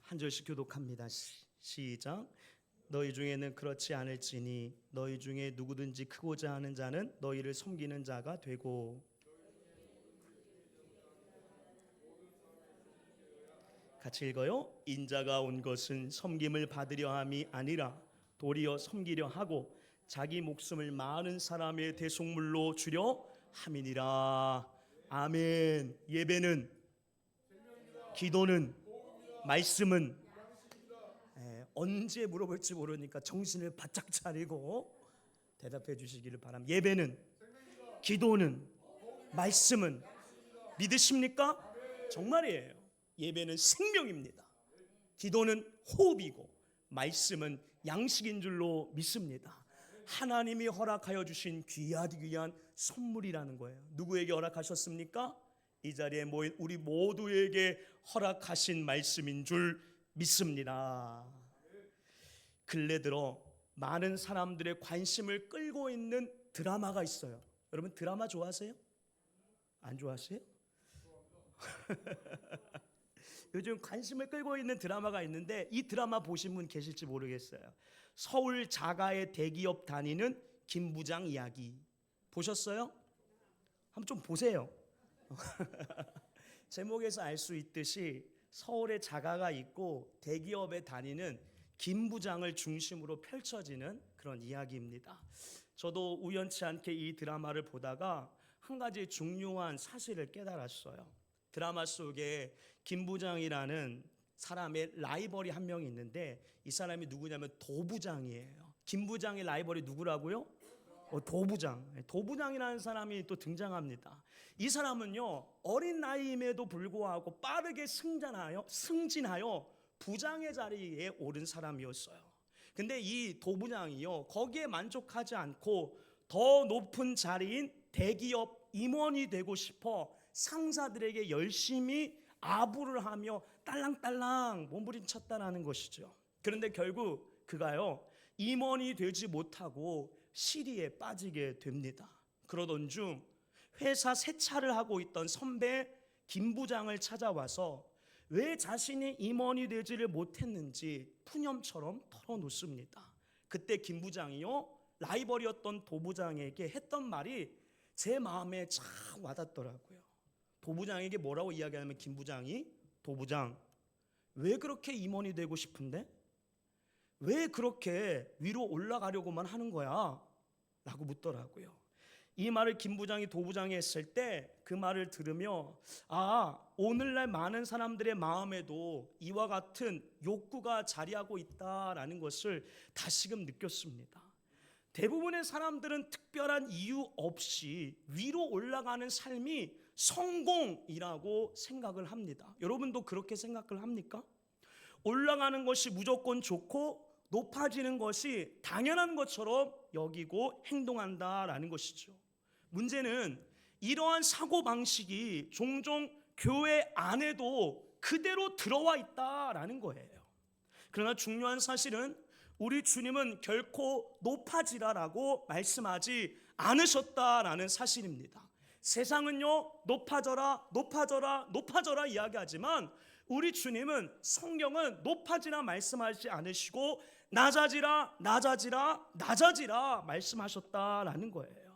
한 절씩 교독합니다. 시작. 너희 중에는 그렇지 않을지니 너희 중에 누구든지 크고자 하는 자는 너희를 섬기는 자가 되고. 같이 읽어요. 인자가 온 것은 섬김을 받으려 함이 아니라 도리어 섬기려 하고 자기 목숨을 많은 사람의 대속물로 주려 함이니라. 아멘. 예배는, 기도는, 말씀은 언제 물어볼지 모르니까 정신을 바짝 차리고 대답해 주시기를 바랍니다. 예배는, 기도는, 말씀은 믿으십니까? 정말이에요. 예배는 생명입니다. 기도는 호흡이고 말씀은 양식인 줄로 믿습니다. 하나님이 허락하여 주신 귀한 선물이라는 거예요. 누구에게 허락하셨습니까? 이 자리에 모인 우리 모두에게 허락하신 말씀인 줄 믿습니다. 근래 들어 많은 사람들의 관심을 끌고 있는 드라마가 있어요. 여러분 드라마 좋아하세요? 안 좋아하세요? 요즘 관심을 끌고 있는 드라마가 있는데 이 드라마 보신 분 계실지 모르겠어요. 서울 자가의 대기업 다니는 김 부장 이야기 보셨어요? 한번 좀 보세요. 제목에서 알 수 있듯이 서울에 자가가 있고 대기업에 다니는 김 부장을 중심으로 펼쳐지는 그런 이야기입니다. 저도 우연치 않게 이 드라마를 보다가 한 가지 중요한 사실을 깨달았어요. 드라마 속에 김 부장이라는 사람의 라이벌이 한 명이 있는데 이 사람이 누구냐면 도부장이에요. 김 부장의 라이벌이 누구라고요? 도부장. 도부장이라는 사람이 또 등장합니다. 이 사람은요 어린 나이임에도 불구하고 빠르게 승진하여 부장의 자리에 오른 사람이었어요. 근데 이 도부장이요 거기에 만족하지 않고 더 높은 자리인 대기업 임원이 되고 싶어 상사들에게 열심히 아부를 하며 딸랑딸랑 몸부림쳤다라는 것이죠. 그런데 결국 그가요 임원이 되지 못하고 시리에 빠지게 됩니다. 그러던 중 회사 세차를 하고 있던 선배 김 부장을 찾아와서 왜 자신이 임원이 되지를 못했는지 푸념처럼 털어놓습니다. 그때 김 부장이요 라이벌이었던 도부장에게 했던 말이 제 마음에 참 와닿더라고요. 도부장에게 뭐라고 이야기하냐면 김 부장이 도부장 왜 그렇게 임원이 되고 싶은데? 왜 그렇게 위로 올라가려고만 하는 거야? 라고 묻더라고요. 이 말을 김 부장이 도부장이 했을 때 그 말을 들으며 오늘날 많은 사람들의 마음에도 이와 같은 욕구가 자리하고 있다라는 것을 다시금 느꼈습니다. 대부분의 사람들은 특별한 이유 없이 위로 올라가는 삶이 성공이라고 생각을 합니다. 여러분도 그렇게 생각을 합니까? 올라가는 것이 무조건 좋고 높아지는 것이 당연한 것처럼 여기고 행동한다라는 것이죠. 문제는 이러한 사고방식이 종종 교회 안에도 그대로 들어와 있다라는 거예요. 그러나 중요한 사실은 우리 주님은 결코 높아지라라고 말씀하지 않으셨다라는 사실입니다. 세상은요 높아져라 높아져라 높아져라 이야기하지만 우리 주님은 성경은 높아지라 말씀하지 않으시고 낮아지라 낮아지라 낮아지라 말씀하셨다라는 거예요.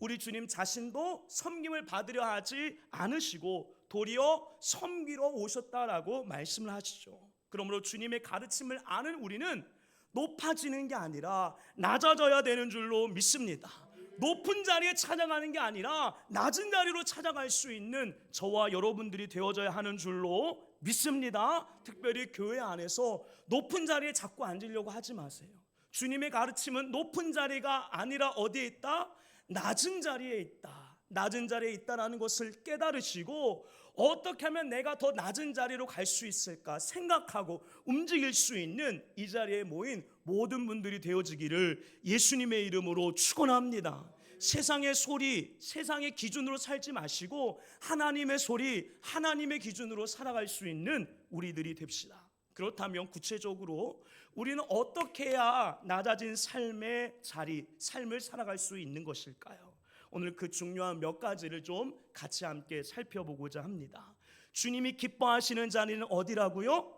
우리 주님 자신도 섬김을 받으려 하지 않으시고 도리어 섬기러 오셨다라고 말씀을 하시죠. 그러므로 주님의 가르침을 아는 우리는 높아지는 게 아니라 낮아져야 되는 줄로 믿습니다. 높은 자리에 찾아가는 게 아니라 낮은 자리로 찾아갈 수 있는 저와 여러분들이 되어져야 하는 줄로 믿습니다. 특별히 교회 안에서 높은 자리에 자꾸 앉으려고 하지 마세요. 주님의 가르침은 높은 자리가 아니라 어디에 있다? 낮은 자리에 있다. 낮은 자리에 있다라는 것을 깨달으시고 어떻게 하면 내가 더 낮은 자리로 갈 수 있을까 생각하고 움직일 수 있는 이 자리에 모인 모든 분들이 되어지기를 예수님의 이름으로 축원합니다. 세상의 소리, 세상의 기준으로 살지 마시고 하나님의 소리, 하나님의 기준으로 살아갈 수 있는 우리들이 됩시다. 그렇다면 구체적으로 우리는 어떻게 해야 낮아진 삶의 자리, 삶을 살아갈 수 있는 것일까요? 오늘 그 중요한 몇 가지를 좀 같이 함께 살펴보고자 합니다. 주님이 기뻐하시는 자리는 어디라고요?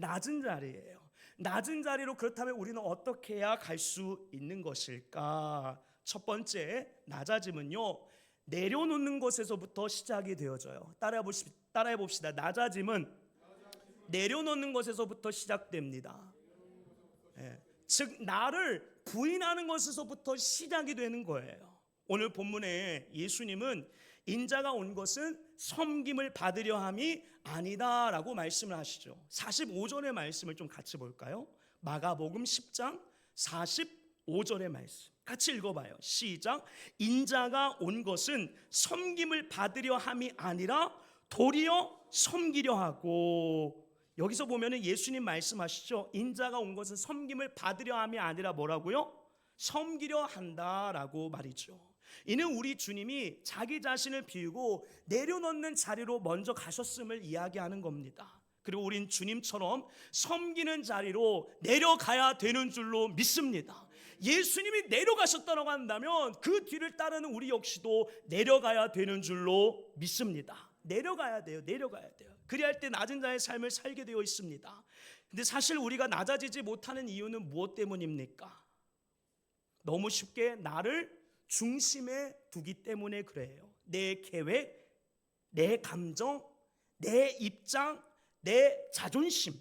낮은 자리예요. 낮은 자리로 그렇다면 우리는 어떻게 해야 갈 수 있는 것일까? 첫 번째, 낮아짐은요, 내려놓는 것에서부터 시작이 되어져요. 따라해 봅시다. 낮아짐은 내려놓는 것에서부터 시작됩니다. 즉 나를 부인하는 것에서부터 시작이 되는 거예요. 오늘 본문에 예수님은 인자가 온 것은 섬김을 받으려 함이 아니다라고 말씀을 하시죠. 45절의 말씀을 좀 같이 볼까요? 마가복음 10장 45절의 말씀 같이 읽어봐요. 시작. 인자가 온 것은 섬김을 받으려 함이 아니라 도리어 섬기려 하고. 여기서 보면은 예수님 말씀하시죠. 인자가 온 것은 섬김을 받으려 함이 아니라 뭐라고요? 섬기려 한다라고 말이죠. 이는 우리 주님이 자기 자신을 비우고 내려놓는 자리로 먼저 가셨음을 이야기하는 겁니다. 그리고 우린 주님처럼 섬기는 자리로 내려가야 되는 줄로 믿습니다. 예수님이 내려가셨다고 한다면 그 뒤를 따르는 우리 역시도 내려가야 되는 줄로 믿습니다. 내려가야 돼요. 그래야 할 때 낮은 자의 삶을 살게 되어 있습니다. 근데 사실 우리가 낮아지지 못하는 이유는 무엇 때문입니까? 너무 쉽게 나를 중심에 두기 때문에 그래요. 내 계획, 내 감정, 내 입장, 내 자존심,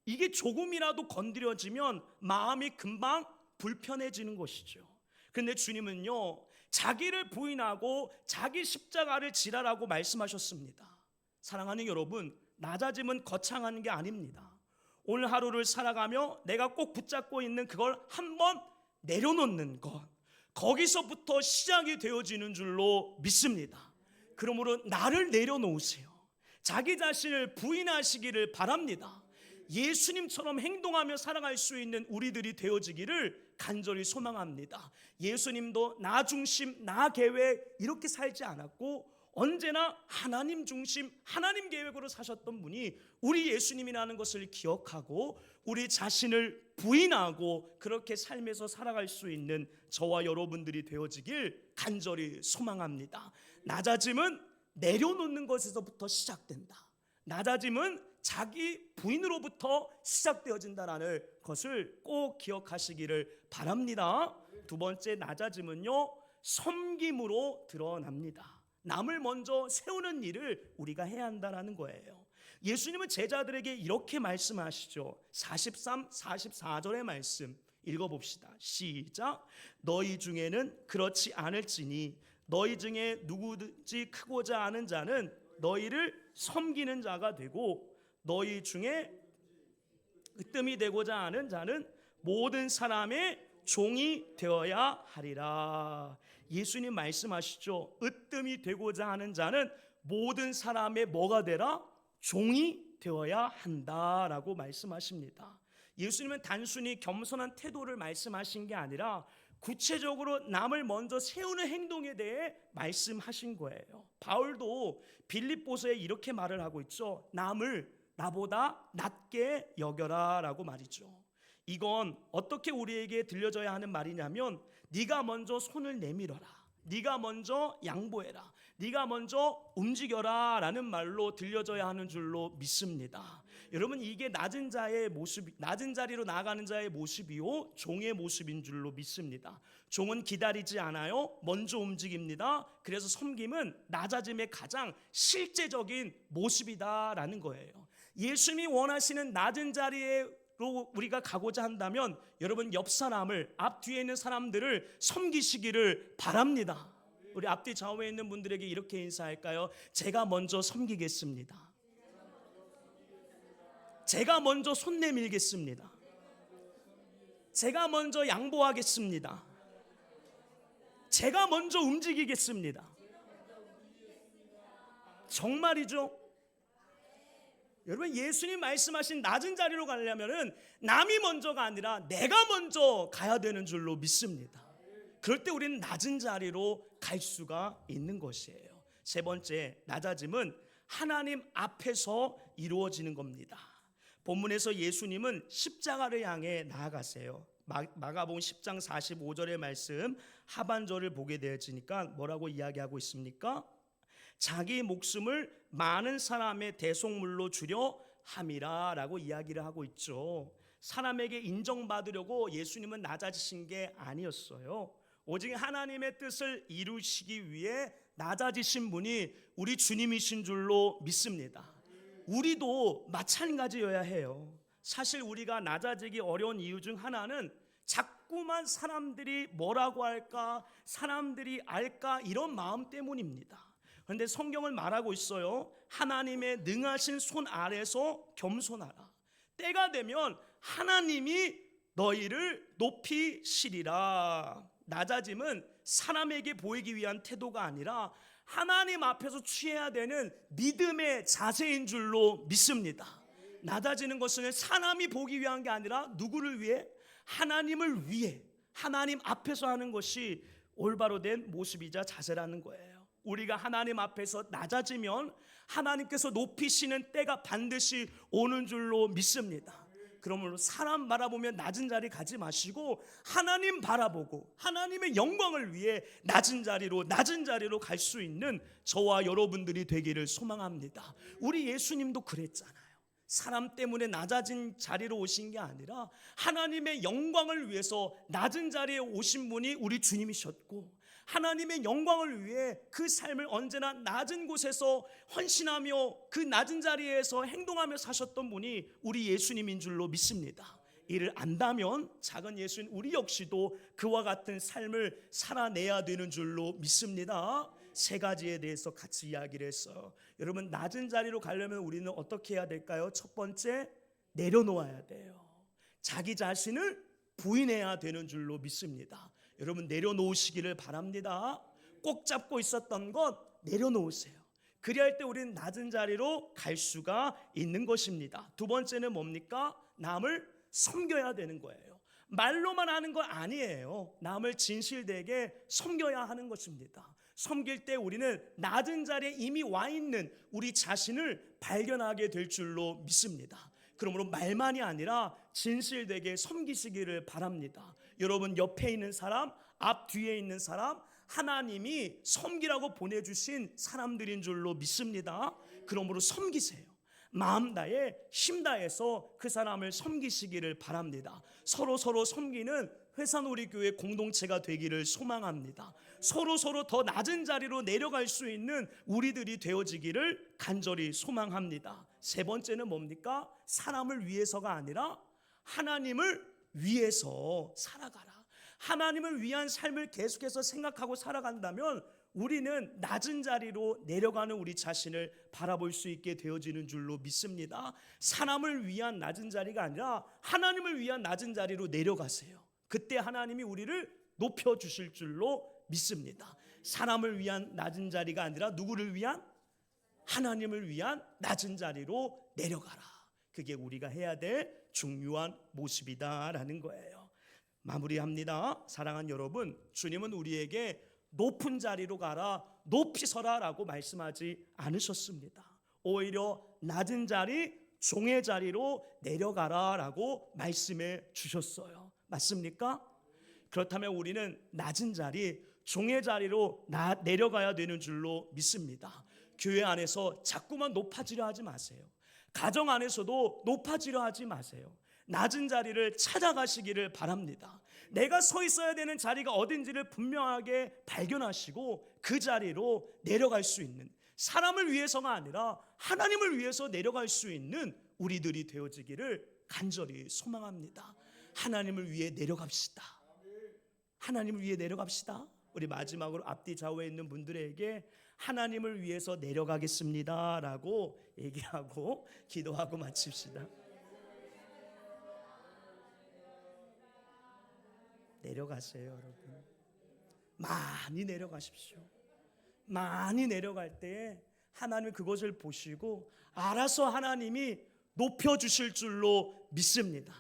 이게 조금이라도 건드려지면 마음이 금방 불편해지는 것이죠. 그런데 주님은요, 자기를 부인하고 자기 십자가를 지라라고 말씀하셨습니다. 사랑하는 여러분, 낮아짐은 거창한 게 아닙니다. 오늘 하루를 살아가며 내가 꼭 붙잡고 있는 그걸 한번 내려놓는 것, 거기서부터 시작이 되어지는 줄로 믿습니다. 그러므로 나를 내려놓으세요. 자기 자신을 부인하시기를 바랍니다. 예수님처럼 행동하며 살아갈 수 있는 우리들이 되어지기를 간절히 소망합니다. 예수님도 나 중심, 나 계획 이렇게 살지 않았고 언제나 하나님 중심, 하나님 계획으로 사셨던 분이 우리 예수님이라는 것을 기억하고 우리 자신을 부인하고 그렇게 삶에서 살아갈 수 있는 저와 여러분들이 되어지길 간절히 소망합니다. 낮아짐은 내려놓는 것에서부터 시작된다. 낮아짐은 자기 부인으로부터 시작되어진다라는 것을 꼭 기억하시기를 바랍니다. 두 번째, 낮아짐은요, 섬김으로 드러납니다. 남을 먼저 세우는 일을 우리가 해야 한다는 거예요. 예수님은 제자들에게 이렇게 말씀하시죠. 43, 44절의 말씀 읽어봅시다. 시작. 너희 중에는 그렇지 않을지니 너희 중에 누구든지 크고자 하는 자는 너희를 섬기는 자가 되고 너희 중에 으뜸이 되고자 하는 자는 모든 사람의 종이 되어야 하리라. 예수님 말씀하시죠. 으뜸이 되고자 하는 자는 모든 사람의 뭐가 되라? 종이 되어야 한다라고 말씀하십니다. 예수님은 단순히 겸손한 태도를 말씀하신 게 아니라 구체적으로 남을 먼저 세우는 행동에 대해 말씀하신 거예요. 바울도 빌립보서에 이렇게 말을 하고 있죠. 남을 나보다 낮게 여겨라 라고 말이죠. 이건 어떻게 우리에게 들려져야 하는 말이냐면 네가 먼저 손을 내밀어라, 네가 먼저 양보해라, 네가 먼저 움직여라 라는 말로 들려져야 하는 줄로 믿습니다. 여러분, 이게 낮은 자의 모습, 낮은 자리로 나아가는 자의 모습이요 종의 모습인 줄로 믿습니다. 종은 기다리지 않아요. 먼저 움직입니다. 그래서 섬김은 낮아짐의 가장 실제적인 모습이다라는 거예요. 예수님이 원하시는 낮은 자리로 우리가 가고자 한다면 여러분, 옆 사람을, 앞뒤에 있는 사람들을 섬기시기를 바랍니다. 우리 앞뒤 좌우에 있는 분들에게 이렇게 인사할까요? 제가 먼저 섬기겠습니다. 제가 먼저 손 내밀겠습니다. 제가 먼저 양보하겠습니다. 제가 먼저 움직이겠습니다. 정말이죠? 여러분, 예수님 말씀하신 낮은 자리로 가려면 남이 먼저가 아니라 내가 먼저 가야 되는 줄로 믿습니다. 그럴 때 우리는 낮은 자리로 갈 수가 있는 것이에요. 세 번째, 낮아짐은 하나님 앞에서 이루어지는 겁니다. 본문에서 예수님은 십자가를 향해 나아가세요. 마가복음 10장 45절의 말씀 하반절을 보게 되어지니까 뭐라고 이야기하고 있습니까? 자기 목숨을 많은 사람의 대속물로 주려 함이라라고 이야기를 하고 있죠. 사람에게 인정받으려고 예수님은 낮아지신 게 아니었어요. 오직 하나님의 뜻을 이루시기 위해 낮아지신 분이 우리 주님이신 줄로 믿습니다. 우리도 마찬가지여야 해요. 사실 우리가 낮아지기 어려운 이유 중 하나는 자꾸만 사람들이 뭐라고 할까, 사람들이 알까, 이런 마음 때문입니다. 그런데 성경을 말하고 있어요. 하나님의 능하신 손 아래서 겸손하라. 때가 되면 하나님이 너희를 높이시리라. 낮아짐은 사람에게 보이기 위한 태도가 아니라 하나님 앞에서 취해야 되는 믿음의 자세인 줄로 믿습니다. 낮아지는 것은 사람이 보기 위한 게 아니라 누구를 위해? 하나님을 위해, 하나님 앞에서 하는 것이 올바로 된 모습이자 자세라는 거예요. 우리가 하나님 앞에서 낮아지면 하나님께서 높이시는 때가 반드시 오는 줄로 믿습니다. 그러므로 사람 바라보며 낮은 자리 가지 마시고 하나님 바라보고 하나님의 영광을 위해 낮은 자리로 갈 수 있는 저와 여러분들이 되기를 소망합니다. 우리 예수님도 그랬잖아요. 사람 때문에 낮아진 자리로 오신 게 아니라 하나님의 영광을 위해서 낮은 자리에 오신 분이 우리 주님이셨고, 하나님의 영광을 위해 그 삶을 언제나 낮은 곳에서 헌신하며 그 낮은 자리에서 행동하며 사셨던 분이 우리 예수님인 줄로 믿습니다. 이를 안다면 작은 예수님 우리 역시도 그와 같은 삶을 살아내야 되는 줄로 믿습니다. 세 가지에 대해서 같이 이야기를 했어요. 여러분, 낮은 자리로 가려면 우리는 어떻게 해야 될까요? 첫 번째, 내려놓아야 돼요. 자기 자신을 부인해야 되는 줄로 믿습니다. 여러분, 내려놓으시기를 바랍니다. 꼭 잡고 있었던 것 내려놓으세요. 그리할 때 우리는 낮은 자리로 갈 수가 있는 것입니다. 두 번째는 뭡니까? 남을 섬겨야 되는 거예요. 말로만 하는 거 아니에요. 남을 진실되게 섬겨야 하는 것입니다. 섬길 때 우리는 낮은 자리에 이미 와 있는 우리 자신을 발견하게 될 줄로 믿습니다. 그러므로 말만이 아니라 진실되게 섬기시기를 바랍니다. 여러분, 옆에 있는 사람, 앞 뒤에 있는 사람, 하나님이 섬기라고 보내주신 사람들인 줄로 믿습니다. 그러므로 섬기세요. 마음 다해 힘 다해서 그 사람을 섬기시기를 바랍니다. 서로 섬기는 회산우리교회 공동체가 되기를 소망합니다. 서로 더 낮은 자리로 내려갈 수 있는 우리들이 되어지기를 간절히 소망합니다. 세 번째는 뭡니까? 사람을 위해서가 아니라 하나님을 위해서 살아가라. 하나님을 위한 삶을 계속해서 생각하고 살아간다면 우리는 낮은 자리로 내려가는 우리 자신을 바라볼 수 있게 되어지는 줄로 믿습니다. 사람을 위한 낮은 자리가 아니라 하나님을 위한 낮은 자리로 내려가세요. 그때 하나님이 우리를 높여주실 줄로 믿습니다. 사람을 위한 낮은 자리가 아니라 누구를 위한? 하나님을 위한 낮은 자리로 내려가라. 그게 우리가 해야 될 중요한 모습이다라는 거예요. 마무리합니다. 사랑하는 여러분, 주님은 우리에게 높은 자리로 가라, 높이 서라 라고 말씀하지 않으셨습니다. 오히려 낮은 자리, 종의 자리로 내려가라 라고 말씀해 주셨어요. 맞습니까? 그렇다면 우리는 낮은 자리, 종의 자리로 내려가야 되는 줄로 믿습니다. 교회 안에서 자꾸만 높아지려 하지 마세요. 가정 안에서도 높아지려 하지 마세요. 낮은 자리를 찾아가시기를 바랍니다. 내가 서 있어야 되는 자리가 어딘지를 분명하게 발견하시고 그 자리로 내려갈 수 있는, 사람을 위해서가 아니라 하나님을 위해서 내려갈 수 있는 우리들이 되어지기를 간절히 소망합니다. 하나님을 위해 내려갑시다. 하나님을 위해 내려갑시다. 우리 마지막으로 앞뒤 좌우에 있는 분들에게 하나님을 위해서 내려가겠습니다 라고 얘기하고 기도하고 마칩시다. 내려가세요, 여러분. 많이 내려가십시오. 많이 내려갈 때 하나님이 그것을 보시고 알아서 하나님이 높여주실 줄로 믿습니다.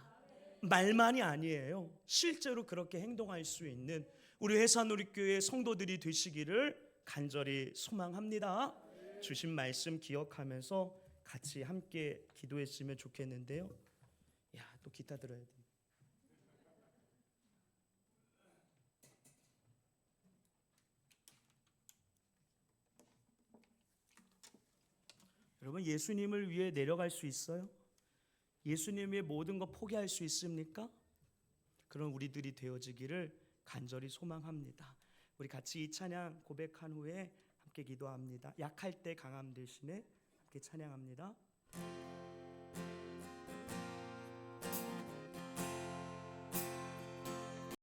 말만이 아니에요. 실제로 그렇게 행동할 수 있는 우리 회산우리교회 성도들이 되시기를 간절히 소망합니다. 주신 말씀 기억하면서 같이 함께 기도했으면 좋겠는데요. 또 기타 들어야 돼. 여러분, 예수님을 위해 내려갈 수 있어요? 예수님 위해 모든 거 포기할 수 있습니까? 그런 우리들이 되어지기를 간절히 소망합니다. 우리 같이 이 찬양 고백한 후에 함께 기도합니다. 약할 때 강함 대신에 함께 찬양합니다.